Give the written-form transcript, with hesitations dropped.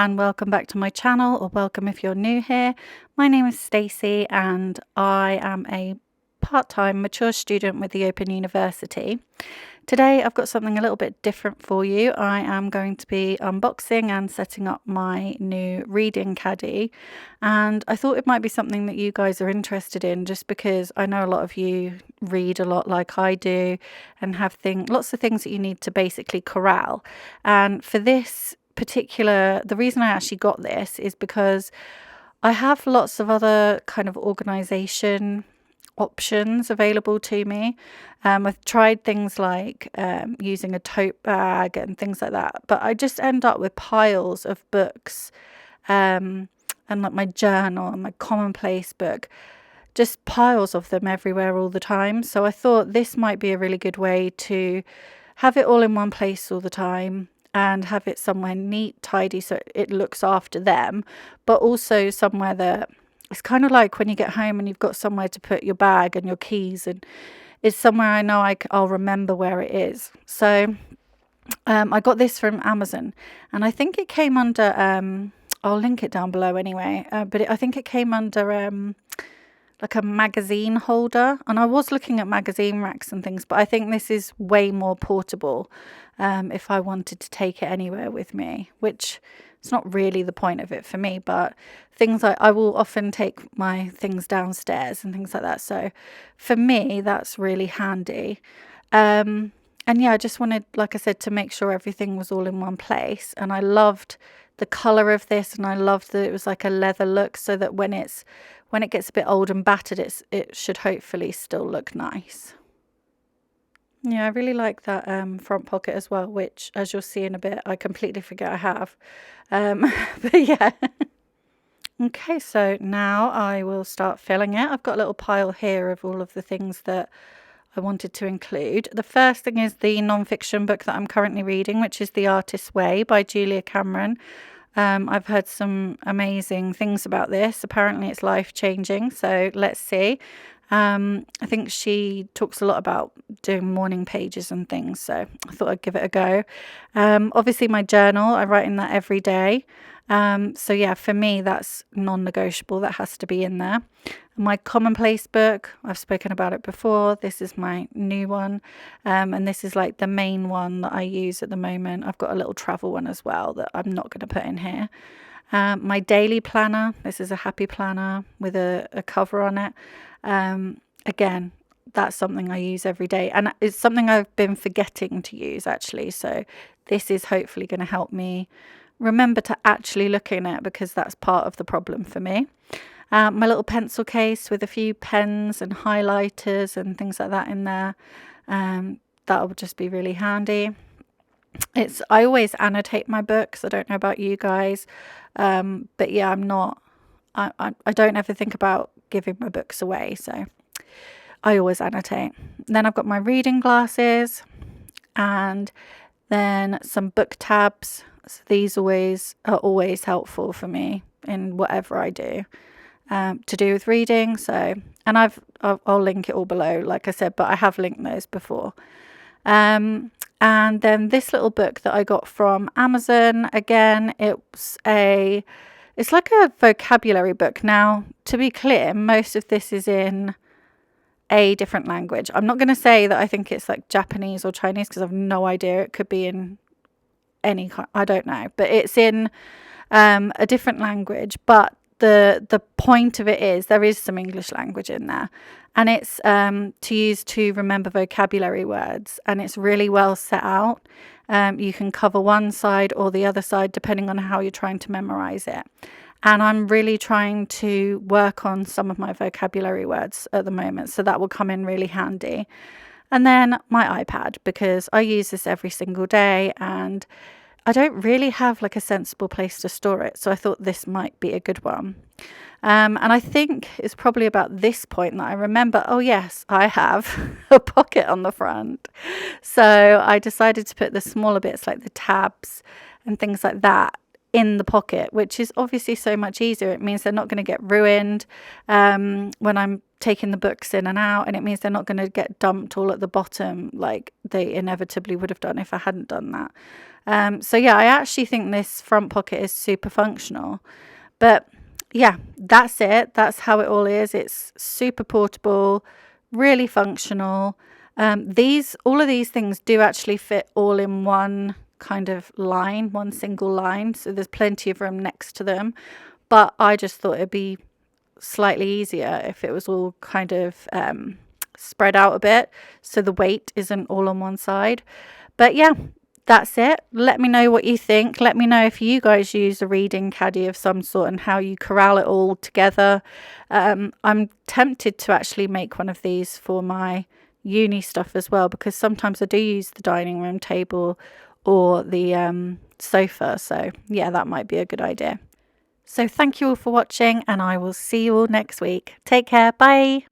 and welcome back to my channel, or welcome if you're new here. My name is Stacey and I am a part-time mature student with the Open University. Today I've got something a little bit different for you. I am going to be unboxing and setting up my new reading caddy, and I thought it might be something that you guys are interested in, just because I know a lot of you read a lot like I do and have lots of things that you need to basically corral. And for this particular, the reason I actually got this is because I have lots of other kind of organization options available to me. I've tried things like using a tote bag and things like that, but I just end up with piles of books, and like my journal and my commonplace book, just piles of them everywhere all the time. So I thought this might be a really good way to have it all in one place all the time and have it somewhere neat, tidy, so it looks after them, but also somewhere that it's kind of like when you get home and you've got somewhere to put your bag and your keys, and it's somewhere I know I'll remember where it is. So I got this from Amazon, and I think it came under, I'll link it down below anyway, but I think it came under like a magazine holder, and I was looking at magazine racks and things, but I think this is way more portable if I wanted to take it anywhere with me, which it's not really the point of it for me, but things like I will often take my things downstairs and things like that, so for me that's really handy. And yeah, I just wanted, like I said, to make sure everything was all in one place, and I loved the color of this, and I loved that it was like a leather look, so that when it gets a bit old and battered, it should hopefully still look nice. Yeah, I really like that front pocket as well, which, as you'll see in a bit, I completely forget I have. But yeah. Okay, so now I will start filling it. I've got a little pile here of all of the things that I wanted to include. The first thing is the non-fiction book that I'm currently reading, which is The Artist's Way by Julia Cameron. I've heard some amazing things about this. Apparently it's life-changing, so let's see. I think she talks a lot about doing morning pages and things, so I thought I'd give it a go. Obviously my journal, I write in that every day. So yeah, for me that's non-negotiable, that has to be in there. My commonplace book, I've spoken about it before. This is my new one, and this is like the main one that I use at the moment. I've got a little travel one as well that I'm not going to put in here. My daily planner, this is a happy planner with a cover on it. Again, that's something I use every day, and it's something I've been forgetting to use actually, so this is hopefully going to help me remember to actually look in it, because that's part of the problem for me. My little pencil case with a few pens and highlighters and things like that in there. That will just be really handy. I always annotate my books. I don't know about you guys, but yeah, I don't ever think about giving my books away, so I always annotate. Then I've got my reading glasses, and then some book tabs. So these are always helpful for me in whatever I do to do with reading. So, and I'll link it all below, like I said, but I have linked those before. And then this little book that I got from Amazon, again, it's like a vocabulary book. Now, to be clear, most of this is in a different language. I'm not going to say that I think it's like Japanese or Chinese, because I've no idea. It could be in any kind, I don't know, but it's in a different language. But the point of it is there is some English language in there, and it's to use to remember vocabulary words, and it's really well set out. You can cover one side or the other side depending on how you're trying to memorize it. And I'm really trying to work on some of my vocabulary words at the moment, so that will come in really handy. And then my iPad, because I use this every single day and I don't really have like a sensible place to store it, so I thought this might be a good one. And I think it's probably about this point that I remember, oh yes, I have a pocket on the front. So I decided to put the smaller bits like the tabs and things like that in the pocket, which is obviously so much easier. It means they're not going to get ruined when I'm taking the books in and out, and it means they're not going to get dumped all at the bottom. Like they inevitably would have done if I hadn't done that. So yeah, I actually think this front pocket is super functional. But yeah, that's it. That's how it all is. It's super portable, really functional. All of these things do actually fit all in one kind of line, one single line. So there's plenty of room next to them. But I just thought it'd be slightly easier if it was all kind of spread out a bit, so the weight isn't all on one side. But yeah, that's it. Let me know what you think. Let me know if you guys use a reading caddy of some sort and how you corral it all together. I'm tempted to actually make one of these for my uni stuff as well, because sometimes I do use the dining room table or the sofa. So yeah, that might be a good idea. So thank you all for watching, and I will see you all next week. Take care. Bye.